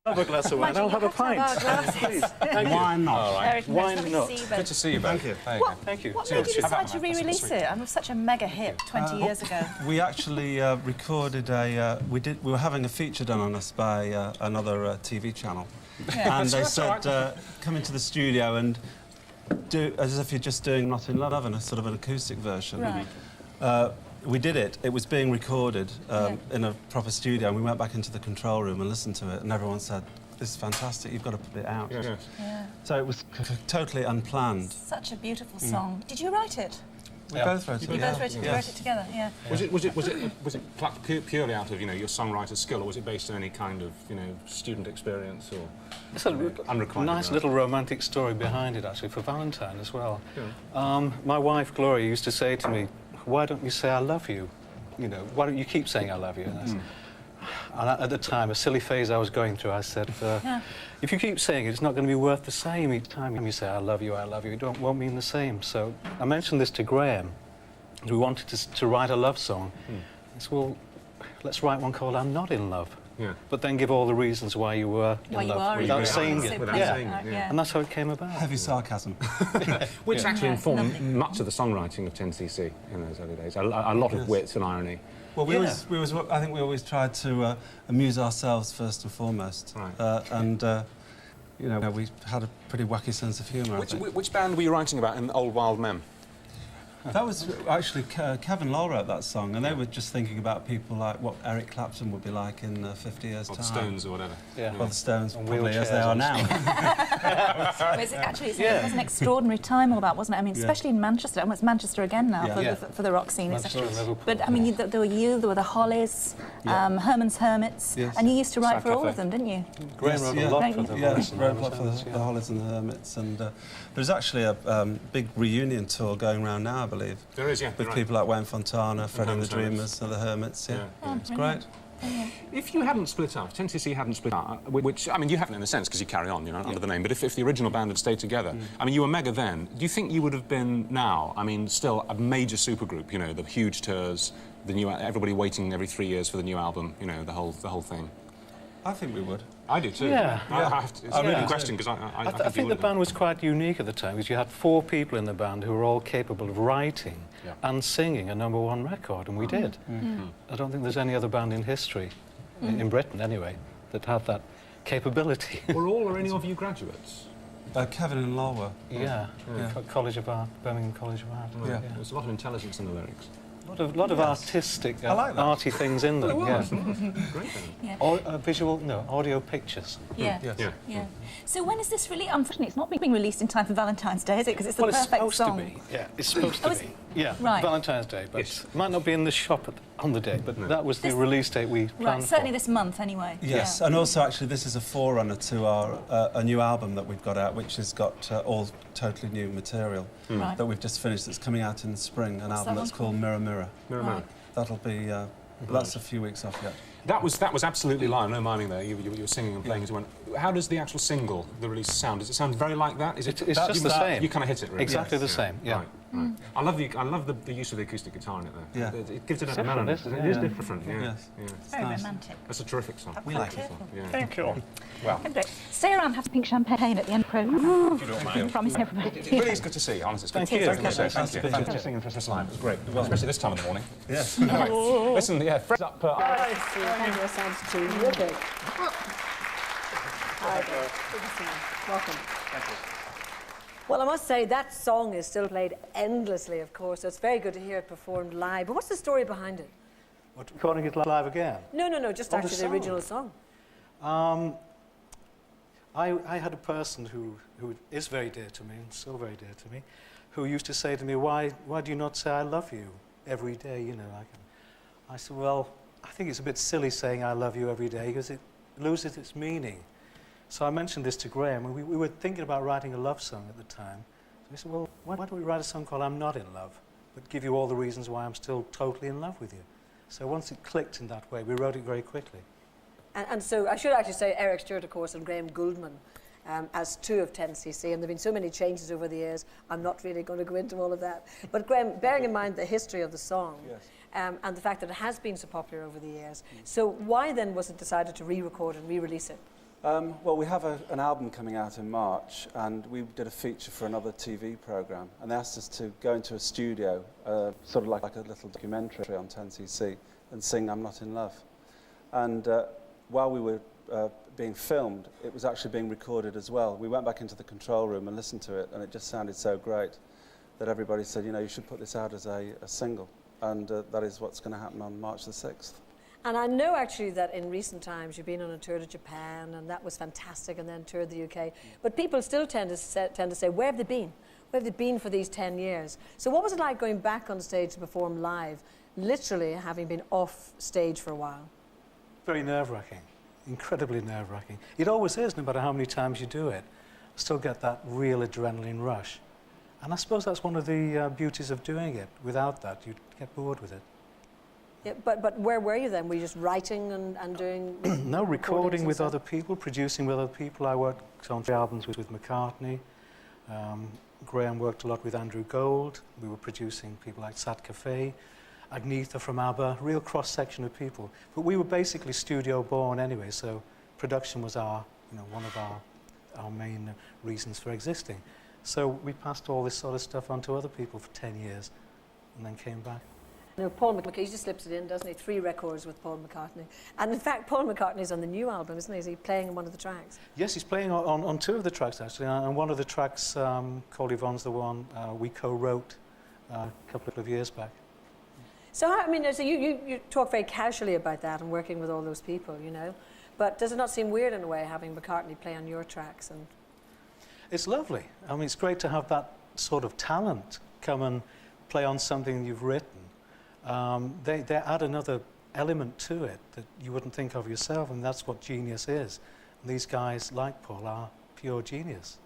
Have a glass of wine. I'll have a pint. Please. Thank you. Why not? All right. Eric, Why nice not? to see you Good both. to see you both. Thank you. There you go. Thank you. What made you Cheers. Have decide that, to mate. That's re-release sweet. it? It was such a mega hit 20 years ago. We actually recorded a. We were having a feature done on us by another TV channel, and they said come into the studio and do as if you're just doing Not in Love in a sort of an acoustic version. Right. We did it. It was being recorded in a proper studio, and we went back into the control room and listened to it, and everyone said, "This is fantastic. You've got to put it out." Yes. Yeah. So it was totally unplanned. Such a beautiful song. Did you write it? We both wrote it. You both wrote it, you wrote it together, yeah. Was it plucked purely out of your songwriter's skill, or was it based on any kind of student experience or It's a unrequited? nice little romantic story behind it, actually, for Valentine as well. My wife, Gloria, used to say to me, "Why don't you say I love you? Why don't you keep saying I love you?" And I said, and at the time, a silly phase I was going through, I said, if you keep saying it, it's not going to be worth the same each time you say I love you, it won't mean the same. So I mentioned this to Graham. We wanted to write a love song. I said, well, let's write one called I'm Not in Love. Yeah. But then give all the reasons why you were in love without saying it. And that's how it came about. Heavy sarcasm. Which actually informed much of the songwriting of 10cc in those early days. A lot of wits and irony. Well, I think we always tried to amuse ourselves first and foremost. Right. And we had a pretty wacky sense of humour. Which band were you writing about in Old Wild Men? That was actually Kevin Lowell wrote that song, and they were just thinking about people like what Eric Clapton would be like in 50 years' time. Or the Stones or whatever. Yeah. Well, the Stones And probably as wheelchairs they are and now. Well, it was an extraordinary time, all that, wasn't it? I mean, especially in Manchester. It's Manchester again now for the rock scene. Manchester and Liverpool. But, I mean, there were the Hollies, Herman's Hermits, and you used to write for all of them, didn't you? Graham wrote a lot for the Hollies. Yeah, wrote a lot for the Hollies and the Hermits. And there's actually a big reunion tour going around now, I believe. There is, yeah. With people like Wayne Fontana, Fred and the Dreamers, and the Hermits, It's great. If you hadn't split up, 10cc hadn't split up, which, I mean, you haven't in a sense because you carry on, under the name, but if the original band had stayed together, I mean, you were mega then, do you think you would have been now, I mean, still a major supergroup, the huge tours, everybody waiting every 3 years for the new album, the whole thing? I think we would. I do too. Yeah. It's a really good question because I think the band was quite unique at the time because you had 4 people in the band who were all capable of writing and singing a #1 record, and we did. I don't think there's any other band in history, in Britain anyway, that had that capability. Were all or any of you graduates? Kevin and Lowell were. College of Art, Birmingham College of Art. Yeah. There's a lot of intelligence in the lyrics. A lot of artistic, arty things in them. Great then. Audio pictures. Yeah. So when is this really? Unfortunately, it's not being released in time for Valentine's Day, is it? Because it's the perfect song. It's supposed to be. Yeah, it's supposed to be. Yeah, right. Valentine's Day, but it might not be in the shop on the day, but that was the release date we planned for. Certainly this month, anyway. Yes, and also actually this is a forerunner to our a new album that we've got out, which has got all totally new material that we've just finished. That's coming out in the spring. An album that's called Mirror Mirror. Mirror Mirror. That'll be. That's a few weeks off yet. That was absolutely live, no miming there. You were singing and playing as you went. How does the actual single, the release, sound? Does it sound very like that? Is it? It's just the same. You kind of hit it, really. Exactly the same. Yeah. Right. I love the use of the acoustic guitar in it there. Yeah. It gives it a different, melody. isn't it? It is different. Yeah. Yes. It's very romantic. That's a terrific song. We like it. Yeah. Thank you. Well, stay around, have pink champagne at the end of the programme. if you don't mind. Promise everybody. It really is good to see you, honestly. Thank you. Thank you. Nice to be here. Thanks for singing for us live. It was great. Well, especially this time of the morning. Yes. Right. Listen, Fred's up. Thank you, sounds to you. Okay. Hi there. Good to see you. Welcome. Thank you. Well, I must say that song is still played endlessly, of course, so it's very good to hear it performed live. But what's the story behind it? What, recording it live again? No, just Oh, actually the original song. I had a person who is very dear to me, and still very dear to me, who used to say to me, why do you not say I love you every day, I said, well, I think it's a bit silly saying I love you every day because it loses its meaning. So I mentioned this to Graham, and we were thinking about writing a love song at the time. So we said, well, why don't we write a song called I'm Not in Love, but give you all the reasons why I'm still totally in love with you. So once it clicked in that way, we wrote it very quickly. And so I should actually say Eric Stewart, of course, and Graham Gouldman as 2 of 10cc, and there have been so many changes over the years, I'm not really going to go into all of that. But Graham, bearing in mind the history of the song, and the fact that it has been so popular over the years, so why then was it decided to re-record and re-release it? Well, we have an album coming out in March, and we did a feature for another TV programme, and they asked us to go into a studio, sort of like a little documentary on 10cc, and sing I'm Not in Love. And while we were being filmed, it was actually being recorded as well. We went back into the control room and listened to it, and it just sounded so great that everybody said, you know, you should put this out as a single, and that is what's going to happen on March the 6th. And I know actually that in recent times you've been on a tour to Japan, and that was fantastic, and then toured the UK. But people still tend to say, where have they been? Where have they been for these 10 years? So what was it like going back on stage to perform live, literally having been off stage for a while? Very nerve-wracking, incredibly nerve-wracking. It always is, no matter how many times you do it. Still get that real adrenaline rush. And I suppose that's one of the beauties of doing it. Without that, you'd get bored with it. Yeah, but where were you then? Were you just writing and doing... No, recording with other people, producing with other people. I worked on 3 albums with McCartney. Graham worked a lot with Andrew Gold. We were producing people like Sat Cafe, Agnetha from ABBA, real cross-section of people. But we were basically studio-born anyway, so production was one of our main reasons for existing. So we passed all this sort of stuff on to other people for 10 years and then came back. You know, Paul McCartney, he just slips it in, doesn't he? 3 records with Paul McCartney. And in fact, Paul McCartney's on the new album, isn't he? Is he playing on one of the tracks? Yes, he's playing on 2 of the tracks, actually. And one of the tracks, called Yvonne's the One, we co-wrote a couple of years back. So, I mean, so you talk very casually about that and working with all those people, you know. But does it not seem weird in a way, having McCartney play on your tracks? And It's lovely. I mean, it's great to have that sort of talent come and play on something you've written. They add another element to it that you wouldn't think of yourself, and that's what genius is. And these guys, like Paul, are pure genius.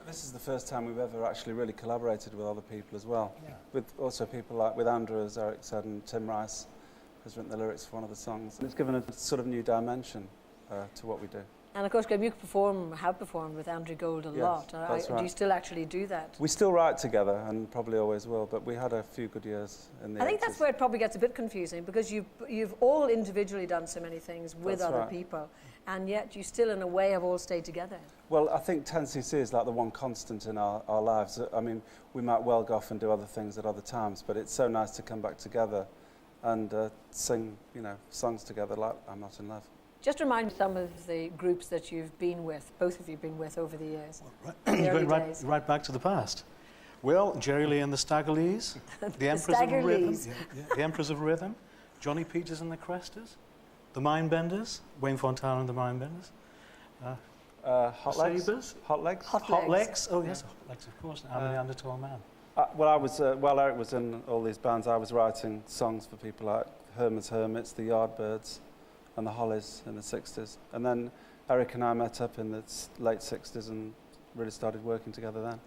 This is the first time we've ever actually really collaborated with other people as well. Yeah. With also people like with Andrew, as Eric said, and Tim Rice has written the lyrics for one of the songs. And it's given a sort of new dimension to what we do. of course, Graham, you have performed with Andrew Gold a lot. That's right. Do you still actually do that? We still write together, and probably always will, but we had a few good years in the 80s. I think that's where it probably gets a bit confusing, because you've all individually done so many things with other people, and yet you still, in a way, have all stayed together. Well, I think 10cc is like the one constant in our lives. I mean, we might well go off and do other things at other times, but it's so nice to come back together and sing, songs together like I'm Not in Love. Just remind some of the groups that you've been with, both of you have been with over the years. Right back to the past. Well, Jerry Lee and the Staggerlees, the Emperors of Rhythm, the Emperors of Rhythm, Johnny Peters and the Cresters, the Mindbenders, Wayne Fontana and the Mindbenders, Hot Legs. Sabres, Hot Legs. Hot Legs. Oh yes, Hot Legs, of course. I'm the Neanderthal Man. While Eric was in all these bands, I was writing songs for people like Herman's Hermits, the Yardbirds, and the Hollies in the 60s. And then Eric and I met up in the late 60s and really started working together then.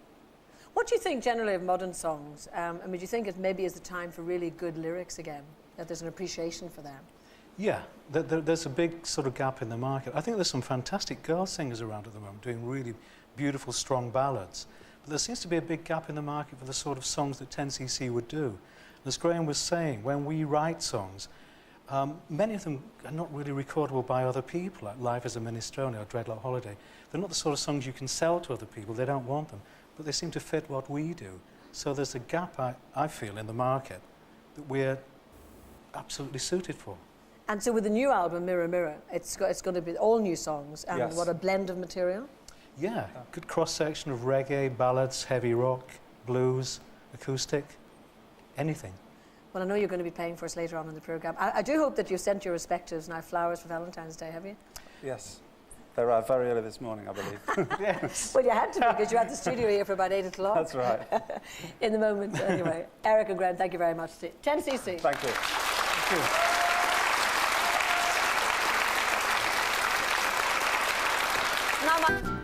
What do you think generally of modern songs? Do you think it maybe is the time for really good lyrics again, that there's an appreciation for them? Yeah, there's a big sort of gap in the market. I think there's some fantastic girl singers around at the moment doing really beautiful, strong ballads. But there seems to be a big gap in the market for the sort of songs that 10cc would do. And as Graham was saying, when we write songs, many of them are not really recordable by other people, like Life as a Minestrone or Dreadlock Holiday. They're not the sort of songs you can sell to other people. They don't want them. But they seem to fit what we do. So there's a gap, I feel, in the market that we're absolutely suited for. And so with the new album, Mirror Mirror, it's going to be all new songs, and what a blend of material. Yeah, good cross-section of reggae, ballads, heavy rock, blues, acoustic, anything. Well, I know you're going to be playing for us later on in the programme. I do hope that you've sent your respectives now flowers for Valentine's Day, have you? Yes. They arrived very early this morning, I believe. Yes. Well, you had to, because you had the studio here for about 8 o'clock. That's right. In the moment, anyway. Eric and Graham, thank you very much. 10cc. Thank you. Thank you. Now,